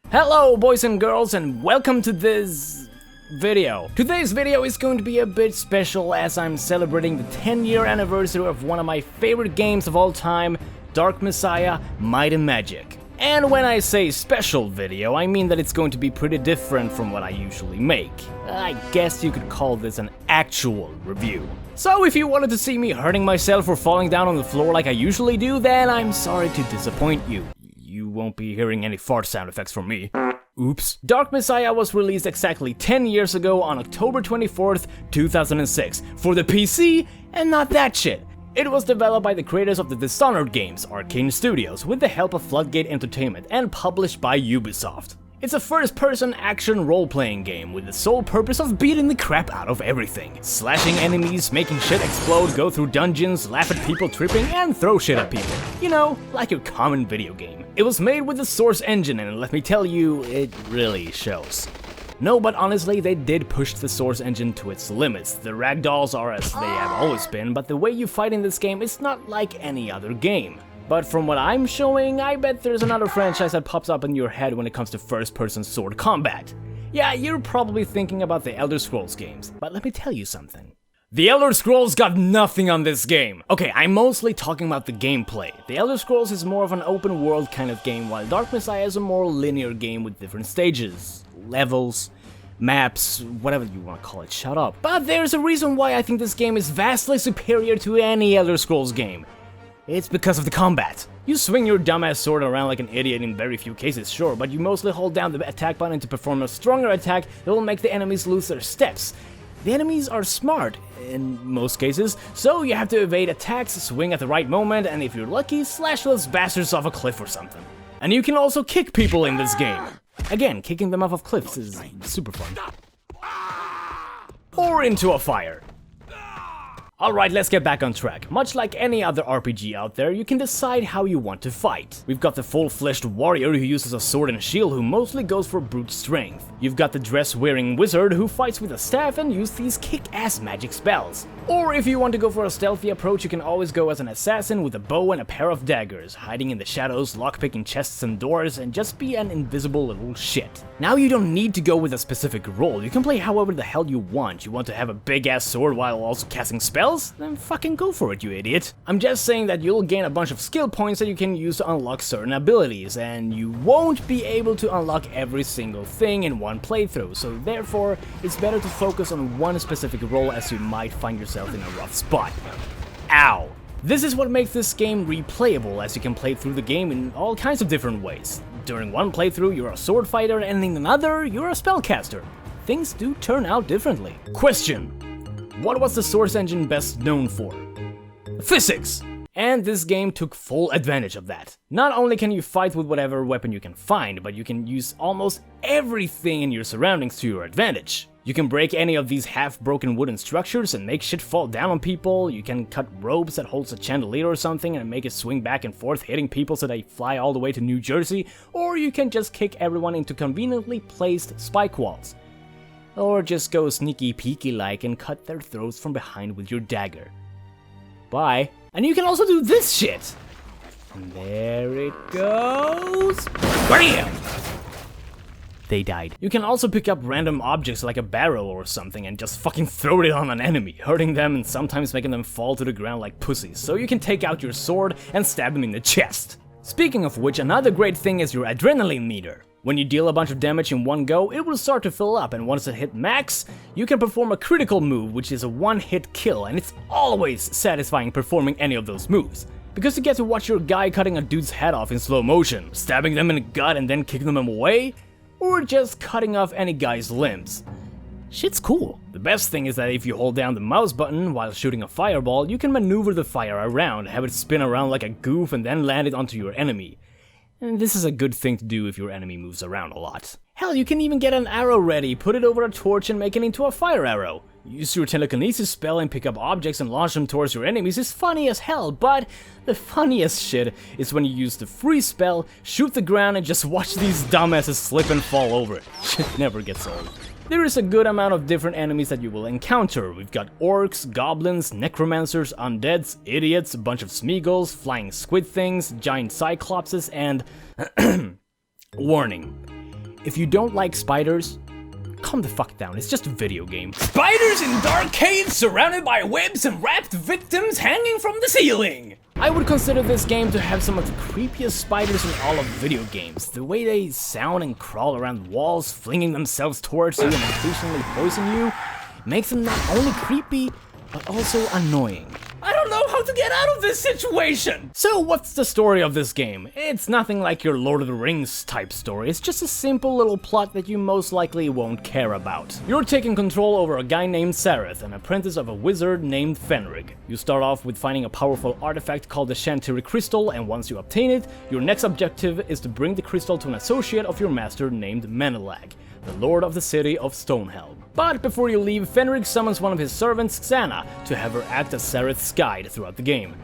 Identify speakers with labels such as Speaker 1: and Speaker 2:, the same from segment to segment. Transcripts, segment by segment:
Speaker 1: Hello boys and girls and welcome to this video. Today's video is going to be a bit special as I'm celebrating the 10-year anniversary of one of my favorite games of all time, Dark Messiah Might and Magic. And when I say special video, I mean that it's going to be pretty different from what I usually make. I guess you could call this an actual review. So if you wanted to see me hurting myself or falling down on the floor like I usually do, then I'm sorry to disappoint you. You won't be hearing any fart sound effects from me. Oops. Dark Messiah was released exactly 10 years ago on October 24th, 2006 for the PC and not that shit. It was developed by the creators of the Dishonored games, Arcane Studios, with the help of Floodgate Entertainment and published by Ubisoft. It's a first-person action role-playing game with the sole purpose of beating the crap out of everything. Slashing enemies, making shit explode, go through dungeons, laugh at people tripping, and throw shit at people. You know, like your common video game. It was made with the Source engine and let me tell you, it really shows. No, but honestly, they did push the Source engine to its limits. The ragdolls are as they have always been, but the way you fight in this game is not like any other game. But from what I'm showing, I bet there's another franchise that pops up in your head when it comes to first-person sword combat. Yeah, you're probably thinking about the Elder Scrolls games, but let me tell you something. The Elder Scrolls got nothing on this game. Okay, I'm mostly talking about the gameplay. The Elder Scrolls is more of an open world kind of game, while Dark Messiah is a more linear game with different stages, levels, maps, whatever you want to call it, shut up. But there's a reason why I think this game is vastly superior to any Elder Scrolls game. It's because of the combat. You swing your dumbass sword around like an idiot in very few cases, sure, but you mostly hold down the attack button to perform a stronger attack that will make the enemies lose their steps. The enemies are smart, in most cases, so you have to evade attacks, swing at the right moment, and if you're lucky, slash those bastards off a cliff or something. And you can also kick people in this game. Again, kicking them off of cliffs is super fun. Or into a fire. Alright, let's get back on track. Much like any other RPG out there, you can decide how you want to fight. We've got the full-fleshed warrior who uses a sword and shield who mostly goes for brute strength. You've got the dress-wearing wizard who fights with a staff and uses these kick-ass magic spells. Or if you want to go for a stealthy approach, you can always go as an assassin with a bow and a pair of daggers, hiding in the shadows, lockpicking chests and doors, and just be an invisible little shit. Now you don't need to go with a specific role, you can play however the hell you want. You want to have a big-ass sword while also casting spells? Then fucking go for it, you idiot. I'm just saying that you'll gain a bunch of skill points that you can use to unlock certain abilities, and you won't be able to unlock every single thing in one playthrough, so therefore, it's better to focus on one specific role as you might find yourself in a rough spot. Ow. This is what makes this game replayable, as you can play through the game in all kinds of different ways. During one playthrough, you're a sword fighter, and in another, you're a spellcaster. Things do turn out differently. Question. What was the Source engine best known for? Physics! And this game took full advantage of that. Not only can you fight with whatever weapon you can find, but you can use almost everything in your surroundings to your advantage. You can break any of these half-broken wooden structures and make shit fall down on people. You can cut ropes that holds a chandelier or something and make it swing back and forth, hitting people so they fly all the way to New Jersey. Or you can just kick everyone into conveniently placed spike walls. Or just go sneaky peeky like and cut their throats from behind with your dagger. Bye. And you can also do this shit! And there it goes. Bam! They died. You can also pick up random objects like a barrel or something and just fucking throw it on an enemy, hurting them and sometimes making them fall to the ground like pussies, so you can take out your sword and stab them in the chest. Speaking of which, another great thing is your adrenaline meter. When you deal a bunch of damage in one go, it will start to fill up, and once it hit max, you can perform a critical move, which is a one-hit kill, and it's always satisfying performing any of those moves. Because you get to watch your guy cutting a dude's head off in slow motion, stabbing them in the gut and then kicking them away, or just cutting off any guy's limbs. Shit's cool. The best thing is that if you hold down the mouse button while shooting a fireball, you can maneuver the fire around, have it spin around like a goof and then land it onto your enemy. And this is a good thing to do if your enemy moves around a lot. Hell, you can even get an arrow ready, put it over a torch and make it into a fire arrow. Use your telekinesis spell and pick up objects and launch them towards your enemies is funny as hell, but the funniest shit is when you use the freeze spell, shoot the ground and just watch these dumbasses slip and fall over it. Shit never gets old. There is a good amount of different enemies that you will encounter. We've got orcs, goblins, necromancers, undeads, idiots, a bunch of smeagol's, flying squid things, giant cyclopses, and warning. If you don't like spiders, calm the fuck down, it's just a video game. Spiders in dark caves surrounded by webs and wrapped victims hanging from the ceiling! I would consider this game to have some of the creepiest spiders in all of video games. The way they sound and crawl around walls, flinging themselves towards you and occasionally poison you, makes them not only creepy, but also annoying. I don't know how to get out of this situation! So what's the story of this game? It's nothing like your Lord of the Rings type story, it's just a simple little plot that you most likely won't care about. You're taking control over a guy named Sareth, an apprentice of a wizard named Fenrig. You start off with finding a powerful artifact called the Chantilly Crystal, and once you obtain it, your next objective is to bring the crystal to an associate of your master named Menelag, the lord of the city of Stonehelm. But before you leave, Fenrig summons one of his servants, Xana, to have her act as Sareth's guide throughout the game,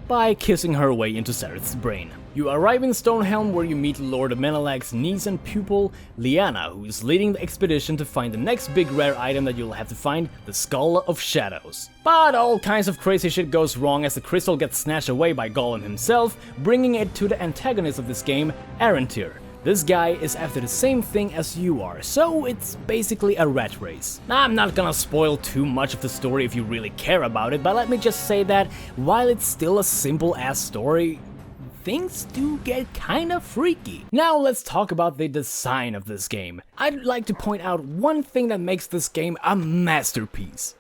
Speaker 1: by kissing her way into Sareth's brain. You arrive in Stonehelm where you meet Lord Menelag's niece and pupil, Lyanna, who is leading the expedition to find the next big rare item that you'll have to find, the Skull of Shadows. But all kinds of crazy shit goes wrong as the crystal gets snatched away by Gollum himself, bringing it to the antagonist of this game, Arentyr. This guy is after the same thing as you are, so it's basically a rat race. I'm not gonna spoil too much of the story if you really care about it, but let me just say that while it's still a simple ass story, things do get kinda freaky. Now let's talk about the design of this game. I'd like to point out one thing that makes this game a masterpiece.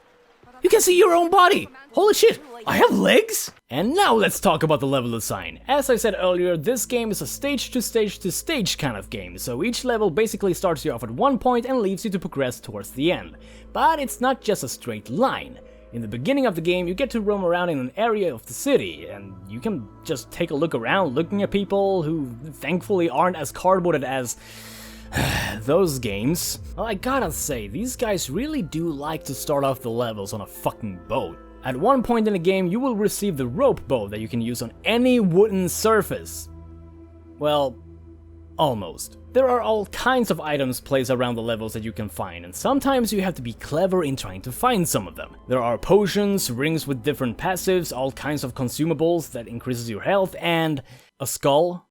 Speaker 1: You can see your own body! Holy shit, I have legs? And now let's talk about the level design. As I said earlier, this game is a stage to stage to stage kind of game, so each level basically starts you off at one point and leaves you to progress towards the end. But it's not just a straight line. In the beginning of the game, you get to roam around in an area of the city, and you can just take a look around looking at people who thankfully aren't as cardboarded as those games. Well, I gotta say, these guys really do like to start off the levels on a fucking boat. At one point in the game, you will receive the rope bow that you can use on any wooden surface. Well, almost. There are all kinds of items placed around the levels that you can find, and sometimes you have to be clever in trying to find some of them. There are potions, rings with different passives, all kinds of consumables that increases your health, and a skull.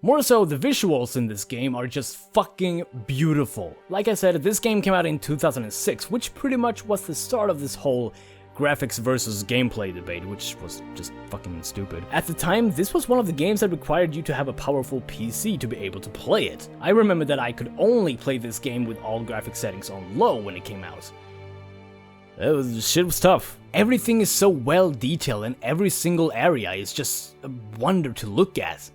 Speaker 1: More so, the visuals in this game are just fucking beautiful. Like I said, this game came out in 2006, which pretty much was the start of this whole graphics versus gameplay debate, which was just fucking stupid. At the time, this was one of the games that required you to have a powerful PC to be able to play it. I remember that I could only play this game with all graphic settings on low when it came out. Shit was tough. Everything is so well detailed and every single area is just a wonder to look at.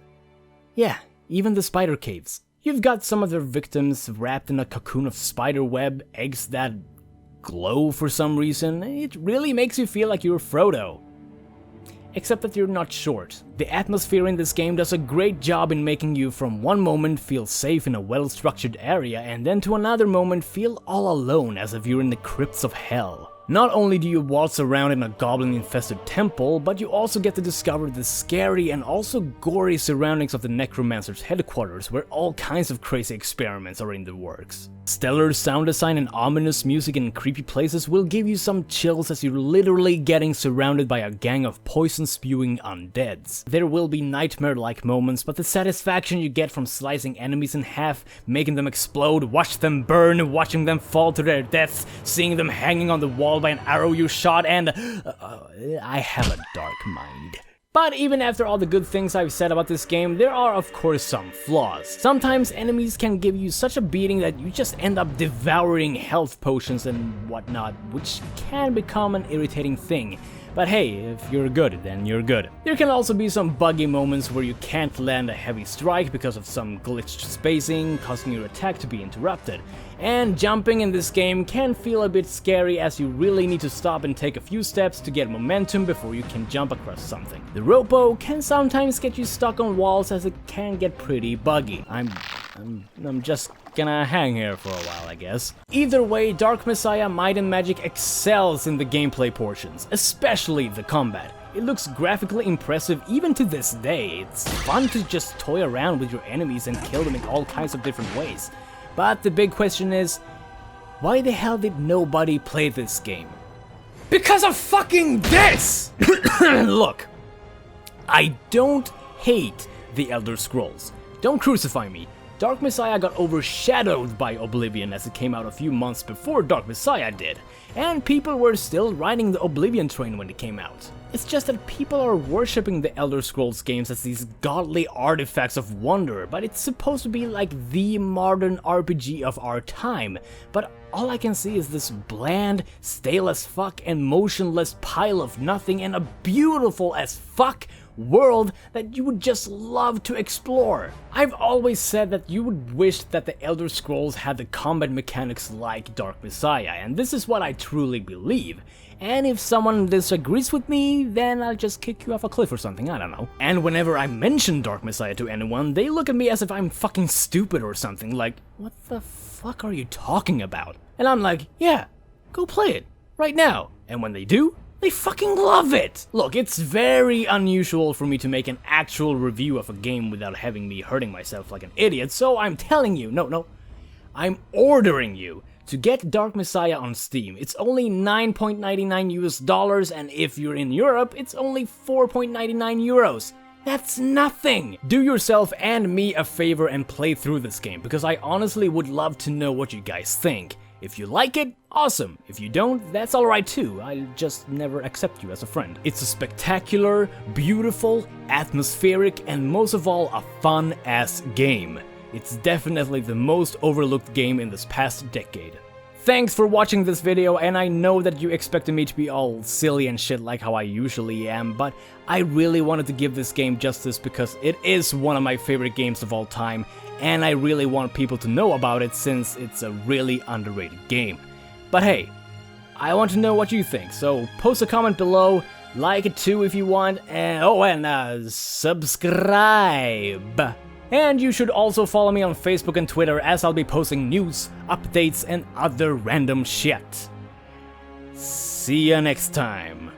Speaker 1: Yeah, even the spider caves. You've got some of their victims wrapped in a cocoon of spider web, eggs that glow for some reason. It really makes you feel like you're Frodo. Except that you're not short. The atmosphere in this game does a great job in making you from one moment feel safe in a well-structured area and then to another moment feel all alone as if you're in the crypts of hell. Not only do you waltz around in a goblin-infested temple, but you also get to discover the scary and also gory surroundings of the necromancer's headquarters, where all kinds of crazy experiments are in the works. Stellar sound design and ominous music in creepy places will give you some chills as you're literally getting surrounded by a gang of poison-spewing undeads. There will be nightmare-like moments, but the satisfaction you get from slicing enemies in half, making them explode, watch them burn, watching them fall to their deaths, seeing them hanging on the wall by an arrow you shot, and I have a dark mind. But even after all the good things I've said about this game, there are of course some flaws. Sometimes enemies can give you such a beating that you just end up devouring health potions and whatnot, which can become an irritating thing. But hey, if you're good, then you're good. There can also be some buggy moments where you can't land a heavy strike because of some glitched spacing, causing your attack to be interrupted. And jumping in this game can feel a bit scary as you really need to stop and take a few steps to get momentum before you can jump across something. The rope bow can sometimes get you stuck on walls as it can get pretty buggy. I'm just gonna hang here for a while, I guess. Either way, Dark Messiah Might and Magic excels in the gameplay portions, especially the combat. It looks graphically impressive even to this day. It's fun to just toy around with your enemies and kill them in all kinds of different ways. But the big question is, why the hell did nobody play this game? Because of fucking this! Look, I don't hate the Elder Scrolls. Don't crucify me. Dark Messiah got overshadowed by Oblivion as it came out a few months before Dark Messiah did, and people were still riding the Oblivion train when it came out. It's just that people are worshipping the Elder Scrolls games as these godly artifacts of wonder, but it's supposed to be like the modern RPG of our time. But all I can see is this bland, stale as fuck, and motionless pile of nothing and a beautiful as fuck world that you would just love to explore. I've always said that you would wish that the Elder Scrolls had the combat mechanics like Dark Messiah, and this is what I truly believe. And if someone disagrees with me, then I'll just kick you off a cliff or something, I don't know. And whenever I mention Dark Messiah to anyone, they look at me as if I'm fucking stupid or something, like, what the fuck are you talking about? And I'm like, yeah, go play it, right now. And when they do, they fucking love it! Look, it's very unusual for me to make an actual review of a game without having me hurting myself like an idiot, so I'm telling you, no, I'm ordering you to get Dark Messiah on Steam. It's only $9.99 US, and if you're in Europe, it's only 4.99 euros. That's nothing! Do yourself and me a favor and play through this game, because I honestly would love to know what you guys think. If you like it, awesome. If you don't, that's alright too. I'll just never accept you as a friend. It's a spectacular, beautiful, atmospheric, and most of all, a fun-ass game. It's definitely the most overlooked game in this past decade. Thanks for watching this video, and I know that you expected me to be all silly and shit like how I usually am, but I really wanted to give this game justice because it is one of my favorite games of all time, and I really want people to know about it since it's a really underrated game. But hey, I want to know what you think, so post a comment below, like it too if you want, and subscribe! And you should also follow me on Facebook and Twitter as I'll be posting news, updates, and other random shit. See ya next time.